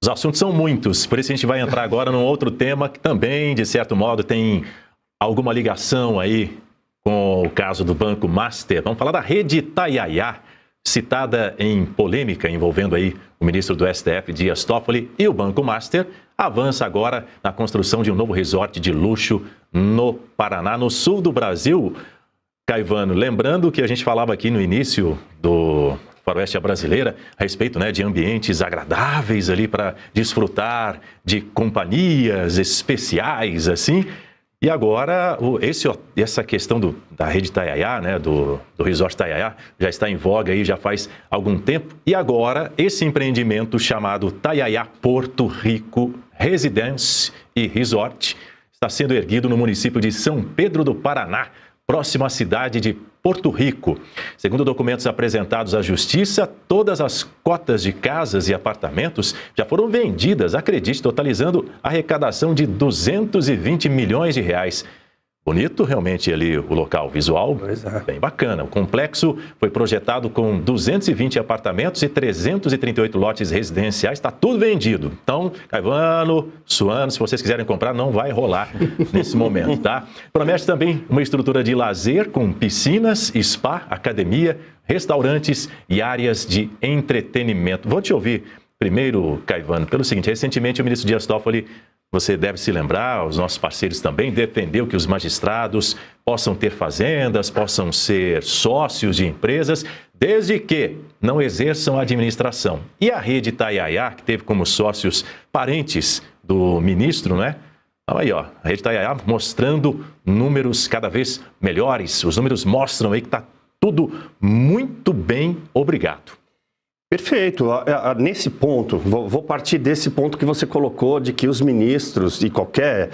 Os assuntos são muitos, por isso a gente vai entrar agora num outro tema que também, de certo modo, tem alguma ligação aí com o caso do Banco Master. Vamos falar da rede Itanhaém, citada em polêmica envolvendo aí o ministro do STF, Dias Toffoli, e o Banco Master avança agora na construção de um novo resort de luxo no Paraná, no sul do Brasil. Caivano, lembrando que a gente falava aqui no início do Faroeste Brasileira a respeito, né, de ambientes agradáveis ali para desfrutar de companhias especiais, assim. E agora, essa questão da rede Itanhaém, né, do Resort Itanhaém, já está em voga aí já faz algum tempo. E agora, esse empreendimento chamado Itanhaém Porto Rico Residence e Resort está sendo erguido no município de São Pedro do Paraná, próximo à cidade de Porto Rico. Segundo documentos apresentados à Justiça, todas as cotas de casas e apartamentos já foram vendidas, acredite, totalizando arrecadação de 220 milhões de reais. Bonito realmente ali o local, visual bem bacana. O complexo foi projetado com 220 apartamentos e 338 lotes residenciais, está tudo vendido. Então, Caivano, Suano, se vocês quiserem comprar, não vai rolar nesse momento, tá? Promete também uma estrutura de lazer com piscinas, spa, academia, restaurantes e áreas de entretenimento. Vou te ouvir primeiro, Caivano, pelo seguinte: recentemente o ministro Dias Toffoli, você deve se lembrar, os nossos parceiros também, defendeu que os magistrados possam ter fazendas, possam ser sócios de empresas, desde que não exerçam a administração. E a rede Itanhaém, que teve como sócios parentes do ministro, né? Então aí, ó, a rede Itanhaém mostrando números cada vez melhores. Os números mostram aí que está tudo muito bem, obrigado. Perfeito. Nesse ponto, vou partir desse ponto que você colocou, de que os ministros e qualquer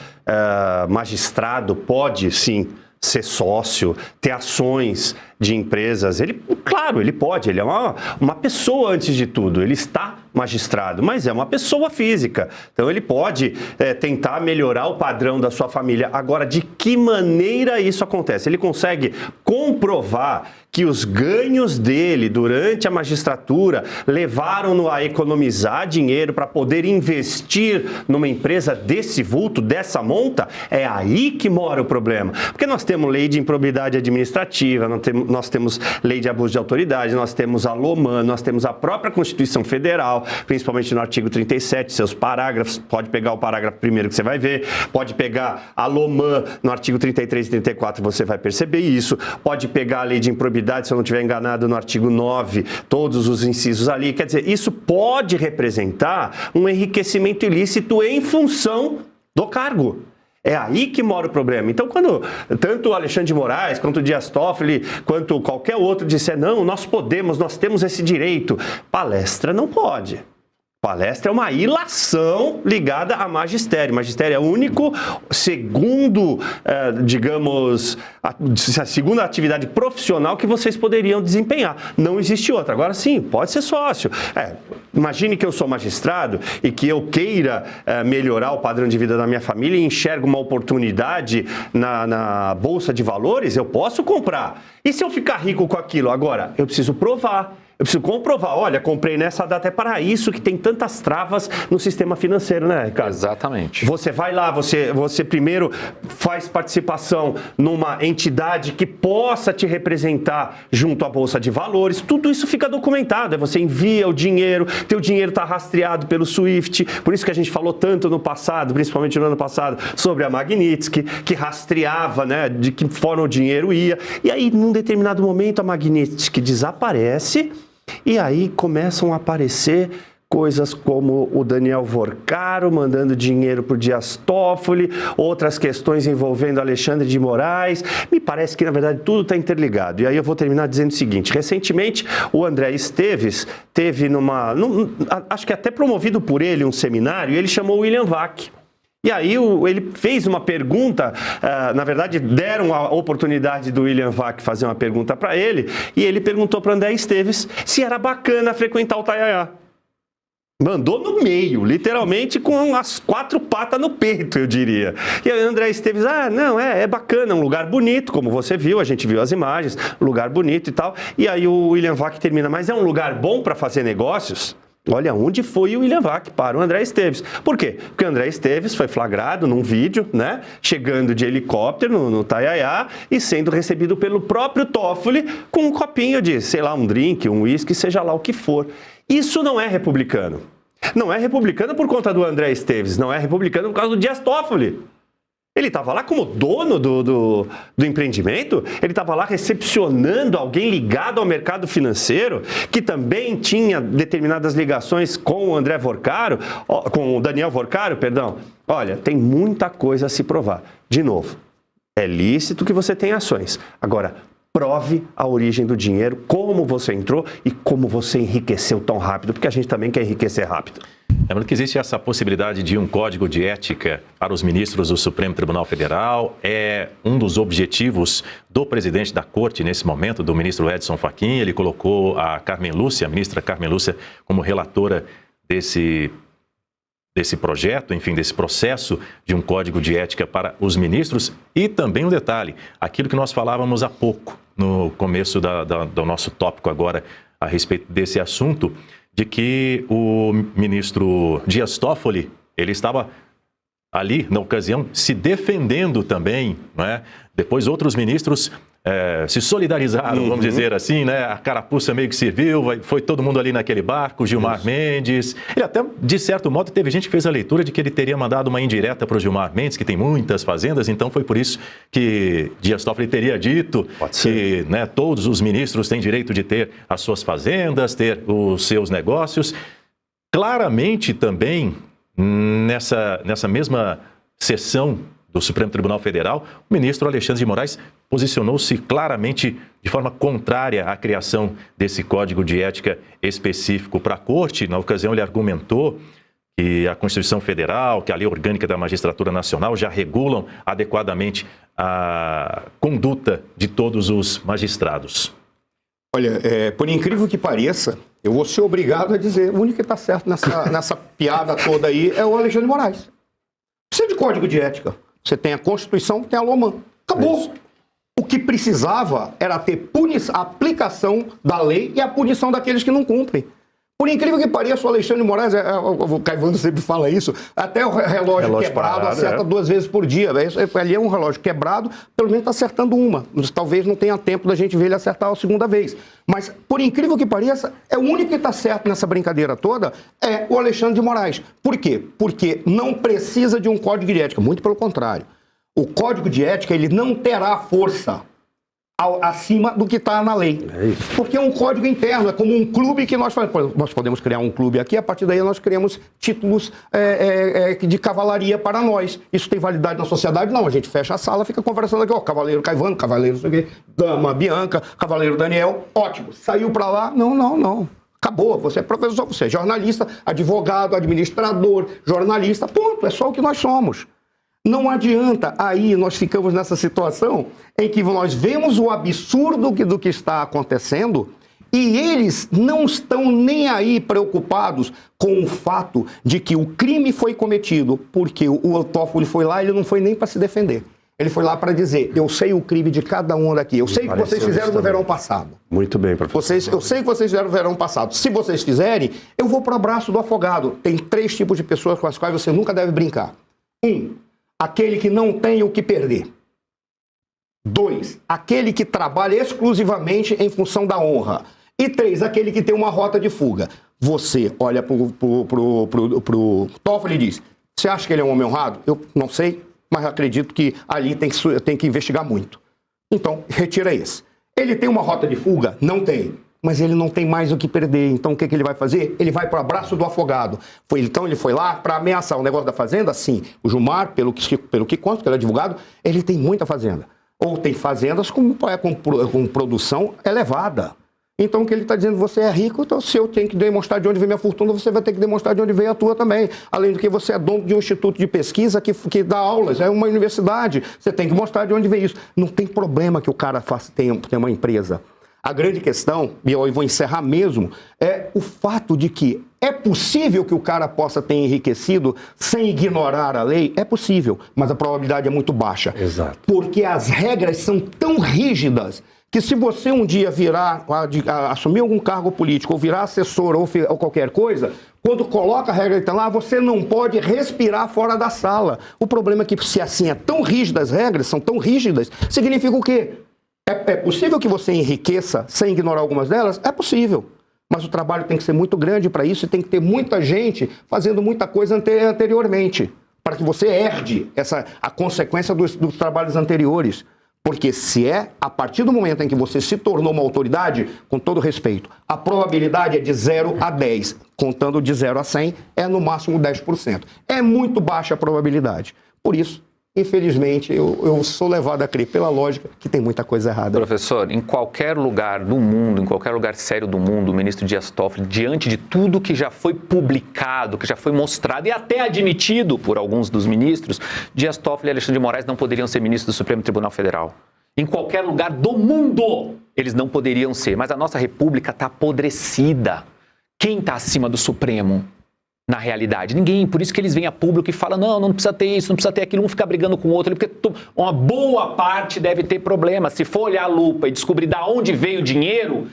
magistrado pode, sim, ser sócio, ter ações de empresas. Claro, ele pode, ele é uma pessoa antes de tudo, ele está magistrado, mas é uma pessoa física. Então ele pode tentar melhorar o padrão da sua família. Agora, de que maneira isso acontece? Ele consegue comprovar que os ganhos dele durante a magistratura levaram-no a economizar dinheiro para poder investir numa empresa desse vulto, dessa monta? É aí que mora o problema. Porque nós temos lei de improbidade administrativa, nós temos lei de abuso de autoridade, nós temos a LOMAN, nós temos a própria Constituição Federal, principalmente no artigo 37, seus parágrafos. Pode pegar o parágrafo primeiro que você vai ver, pode pegar a LOMAN no artigo 33 e 34, você vai perceber isso, pode pegar a lei de improbidade, se eu não estiver enganado, no artigo 9, todos os incisos ali. Quer dizer, isso pode representar um enriquecimento ilícito em função do cargo. É aí que mora o problema. Então, quando tanto o Alexandre de Moraes, quanto o Dias Toffoli, quanto qualquer outro disser, não, nós podemos, nós temos esse direito, palestra não pode. Palestra é uma ilação ligada a magistério. Magistério é o único, segundo, digamos, a segunda atividade profissional que vocês poderiam desempenhar. Não existe outra. Agora sim, pode ser sócio. Imagine que eu sou magistrado e que eu queira melhorar o padrão de vida da minha família e enxergo uma oportunidade na Bolsa de Valores, eu posso comprar. E se eu ficar rico com aquilo? Agora, eu preciso provar. Eu preciso comprovar, olha, comprei nessa data, é para isso que tem tantas travas no sistema financeiro, né, Ricardo? Exatamente. Você vai lá, você primeiro faz participação numa entidade que possa te representar junto à Bolsa de Valores, tudo isso fica documentado, você envia o dinheiro, teu dinheiro está rastreado pelo SWIFT, por isso que a gente falou tanto no passado, principalmente no ano passado, sobre a Magnitsky, que rastreava, né, de que forma o dinheiro ia, e aí, num determinado momento, a Magnitsky desaparece. E aí começam a aparecer coisas como o Daniel Vorcaro mandando dinheiro para o Dias Toffoli, outras questões envolvendo Alexandre de Moraes. Me parece que, na verdade, tudo está interligado. E aí eu vou terminar dizendo o seguinte: recentemente, o André Esteves teve acho que até promovido por ele, um seminário, e ele chamou o William Vac. E aí ele fez uma pergunta, na verdade deram a oportunidade do William Vac fazer uma pergunta para ele, e ele perguntou para André Esteves se era bacana frequentar o Itanhaém. Mandou no meio, literalmente com as 4 patas no peito, eu diria. E aí o André Esteves, não, é bacana, é um lugar bonito, como você viu, a gente viu as imagens, lugar bonito e tal. E aí o William Vac termina, mas é um lugar bom para fazer negócios? Olha onde foi o William Vac para o André Esteves. Por quê? Porque o André Esteves foi flagrado num vídeo, né? Chegando de helicóptero no Itataiá e sendo recebido pelo próprio Toffoli com um copinho de, sei lá, um drink, um uísque, seja lá o que for. Isso não é republicano. Não é republicano por conta do André Esteves, não é republicano por causa do Dias Toffoli. Ele estava lá como dono do empreendimento, ele estava lá recepcionando alguém ligado ao mercado financeiro, que também tinha determinadas ligações com o André Vorcaro, com o Daniel Vorcaro, perdão. Olha, tem muita coisa a se provar. De novo, é lícito que você tenha ações. Agora, prove a origem do dinheiro, como você entrou e como você enriqueceu tão rápido, porque a gente também quer enriquecer rápido. Lembrando que existe essa possibilidade de um código de ética para os ministros do Supremo Tribunal Federal. É um dos objetivos do presidente da Corte nesse momento, do ministro Edson Fachin. Ele colocou a Carmen Lúcia, a ministra Carmen Lúcia, como relatora desse projeto, enfim, desse processo de um código de ética para os ministros. E também um detalhe, aquilo que nós falávamos há pouco, no começo do nosso tópico agora, a respeito desse assunto, de que o ministro Dias Toffoli, ele estava ali, na ocasião, se defendendo também, não é? Depois outros ministros se solidarizaram, vamos dizer assim, né? A carapuça meio que serviu, foi todo mundo ali naquele barco, Gilmar Mendes. Ele até, de certo modo, teve gente que fez a leitura de que ele teria mandado uma indireta para o Gilmar Mendes, que tem muitas fazendas, então foi por isso que Dias Toffoli teria dito que, né, todos os ministros têm direito de ter as suas fazendas, ter os seus negócios. Claramente também, nessa mesma sessão do Supremo Tribunal Federal, o ministro Alexandre de Moraes posicionou-se claramente de forma contrária à criação desse código de ética específico para a Corte. Na ocasião, ele argumentou que a Constituição Federal, que a Lei Orgânica da Magistratura Nacional já regulam adequadamente a conduta de todos os magistrados. Olha, por incrível que pareça, eu vou ser obrigado a dizer, o único que está certo nessa piada toda aí é o Alexandre de Moraes. Precisa de código de ética. Você tem a Constituição, tem a LOMAN. Acabou. O que precisava era ter a aplicação da lei e a punição daqueles que não cumprem. Por incrível que pareça, o Alexandre de Moraes, o Caivano sempre fala isso, até o relógio quebrado parado, acerta 2 vezes por dia. Ali é um relógio quebrado, pelo menos está acertando uma. Talvez não tenha tempo da gente ver ele acertar a segunda vez. Mas, por incrível que pareça, é o único que está certo nessa brincadeira toda, é o Alexandre de Moraes. Por quê? Porque não precisa de um código de ética, muito pelo contrário. O código de ética, ele não terá força acima do que está na lei. Porque é um código interno, é como um clube que nós fazemos. Nós podemos criar um clube aqui, a partir daí nós criamos títulos de cavalaria para nós. Isso tem validade na sociedade? Não, a gente fecha a sala, fica conversando aqui, ó, cavaleiro Caivano, cavaleiro não sei o quê, dama Bianca, cavaleiro Daniel, ótimo. Saiu para lá? Não. Acabou, você é professor, você é jornalista, advogado, administrador, jornalista, ponto, é só o que nós somos. Não adianta, aí nós ficamos nessa situação em que nós vemos o absurdo do que está acontecendo e eles não estão nem aí preocupados com o fato de que o crime foi cometido, porque o Toffoli foi lá, ele não foi nem para se defender. Ele foi lá para dizer, eu sei o crime de cada um daqui, eu sei o que vocês fizeram no verão passado. Muito bem, professor. Eu sei o que vocês fizeram no verão passado. Se vocês fizerem, eu vou para o abraço do afogado. Tem 3 tipos de pessoas com as quais você nunca deve brincar. 1. Aquele que não tem o que perder. 2. Aquele que trabalha exclusivamente em função da honra. E 3. Aquele que tem uma rota de fuga. Você olha pro Toffoli e diz, você acha que ele é um homem honrado? Eu não sei, mas acredito que ali tem que investigar muito. Então, retira esse. Ele tem uma rota de fuga? Não tem. Mas ele não tem mais o que perder. Então, o que ele vai fazer? Ele vai para o abraço do afogado. Então, ele foi lá para ameaçar o negócio da fazenda? Sim. O Gilmar, pelo que consta, que ele é advogado, ele tem muita fazenda. Ou tem fazendas com produção elevada. Então, o que ele está dizendo, você é rico, então se eu tenho que demonstrar de onde vem minha fortuna, você vai ter que demonstrar de onde veio a tua também. Além do que você é dono de um instituto de pesquisa que dá aulas, é uma universidade, você tem que mostrar de onde veio isso. Não tem problema que o cara tenha uma empresa. A grande questão, e eu vou encerrar mesmo, é o fato de que é possível que o cara possa ter enriquecido sem ignorar a lei? É possível, mas a probabilidade é muito baixa. Exato. Porque as regras são tão rígidas que se você um dia assumir algum cargo político, ou virar assessor, ou qualquer coisa, quando coloca a regra de lá, você não pode respirar fora da sala. O problema é que, se assim é tão rígida as regras, são tão rígidas, significa o quê? É possível que você enriqueça sem ignorar algumas delas? É possível. Mas o trabalho tem que ser muito grande para isso e tem que ter muita gente fazendo muita coisa anteriormente, para que você herde a consequência dos trabalhos anteriores. Porque se a partir do momento em que você se tornou uma autoridade, com todo respeito, a probabilidade é de 0 a 10. Contando de 0 a 100, é no máximo 10%. É muito baixa a probabilidade. Por isso, infelizmente, eu sou levado a crer pela lógica que tem muita coisa errada. Professor, em qualquer lugar do mundo, em qualquer lugar sério do mundo, o ministro Dias Toffoli, diante de tudo que já foi publicado, que já foi mostrado e até admitido por alguns dos ministros, Dias Toffoli e Alexandre de Moraes não poderiam ser ministros do Supremo Tribunal Federal. Em qualquer lugar do mundo, eles não poderiam ser. Mas a nossa República está apodrecida. Quem está acima do Supremo? Na realidade, ninguém. Por isso que eles vêm a público e falam, não precisa ter isso, não precisa ter aquilo, um fica brigando com o outro, porque uma boa parte deve ter problema. Se for olhar a lupa e descobrir de onde veio o dinheiro,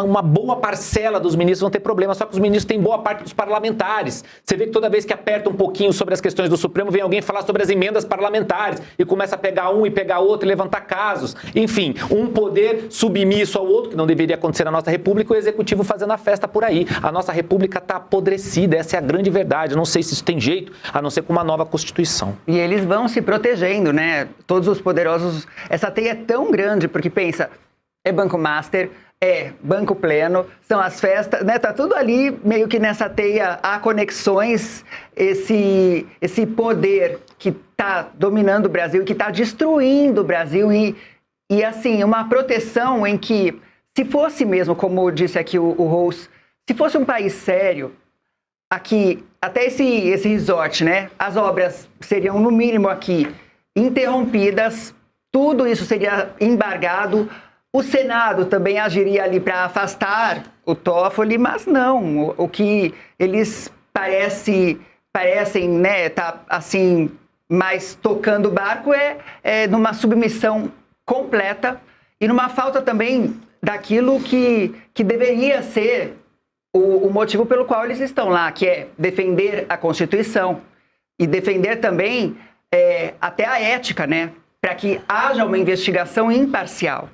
uma boa parcela dos ministros vão ter problema, só que os ministros têm boa parte dos parlamentares. Você vê que toda vez que aperta um pouquinho sobre as questões do Supremo, vem alguém falar sobre as emendas parlamentares e começa a pegar um e pegar outro e levantar casos. Enfim, um poder submisso ao outro, que não deveria acontecer na nossa República, e o Executivo fazendo a festa por aí. A nossa República está apodrecida, essa é a grande verdade. Eu não sei se isso tem jeito, a não ser com uma nova Constituição. E eles vão se protegendo, né? Todos os poderosos. Essa teia é tão grande, porque pensa, é Banco Master, é Banco Pleno, são as festas, né? Tá tudo ali meio que nessa teia, há conexões, esse poder que está dominando o Brasil, que está destruindo o Brasil e assim, uma proteção em que, se fosse mesmo, como disse aqui o Rose, se fosse um país sério, aqui, até esse resort, né? As obras seriam, no mínimo aqui, interrompidas, tudo isso seria embargado. O Senado também agiria ali para afastar o Toffoli, mas não. O que eles parecem, né, tá assim, mais tocando o barco é numa submissão completa e numa falta também daquilo que deveria ser o motivo pelo qual eles estão lá, que é defender a Constituição e defender também até a ética, né, para que haja uma investigação imparcial.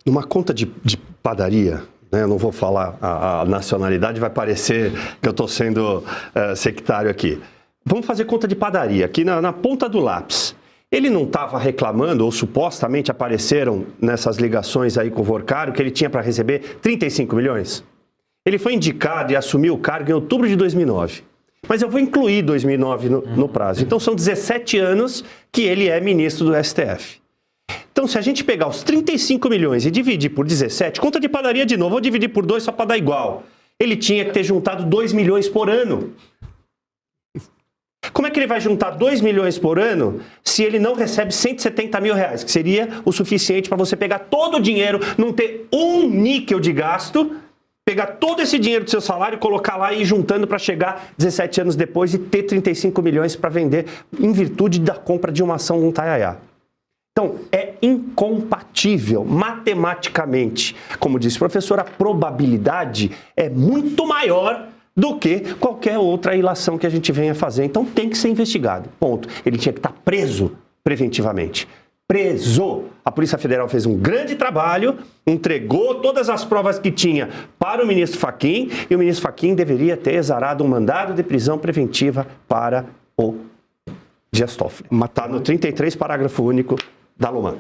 Numa conta de padaria, né, eu não vou falar a nacionalidade, vai parecer que eu estou sendo sectário aqui. Vamos fazer conta de padaria, aqui na ponta do lápis. Ele não estava reclamando, ou supostamente apareceram nessas ligações aí com o Vorcário, que ele tinha para receber 35 milhões? Ele foi indicado e assumiu o cargo em outubro de 2009. Mas eu vou incluir 2009 no prazo. Então são 17 anos que ele é ministro do STF. Então, se a gente pegar os 35 milhões e dividir por 17, conta de padaria de novo, vou dividir por 2 só para dar igual. Ele tinha que ter juntado 2 milhões por ano. Como é que ele vai juntar 2 milhões por ano se ele não recebe 170 mil reais, que seria o suficiente para você pegar todo o dinheiro, não ter um níquel de gasto, pegar todo esse dinheiro do seu salário, colocar lá e ir juntando para chegar 17 anos depois e ter 35 milhões para vender em virtude da compra de uma ação de um Taiaiá. Então, é incompatível matematicamente. Como disse o professor, a probabilidade é muito maior do que qualquer outra ilação que a gente venha fazer. Então, tem que ser investigado. Ponto. Ele tinha que estar preso preventivamente. Preso! A Polícia Federal fez um grande trabalho, entregou todas as provas que tinha para o ministro Fachin e o ministro Fachin deveria ter exarado um mandado de prisão preventiva para o Dias Toffoli. Está no 33, parágrafo único da Loman.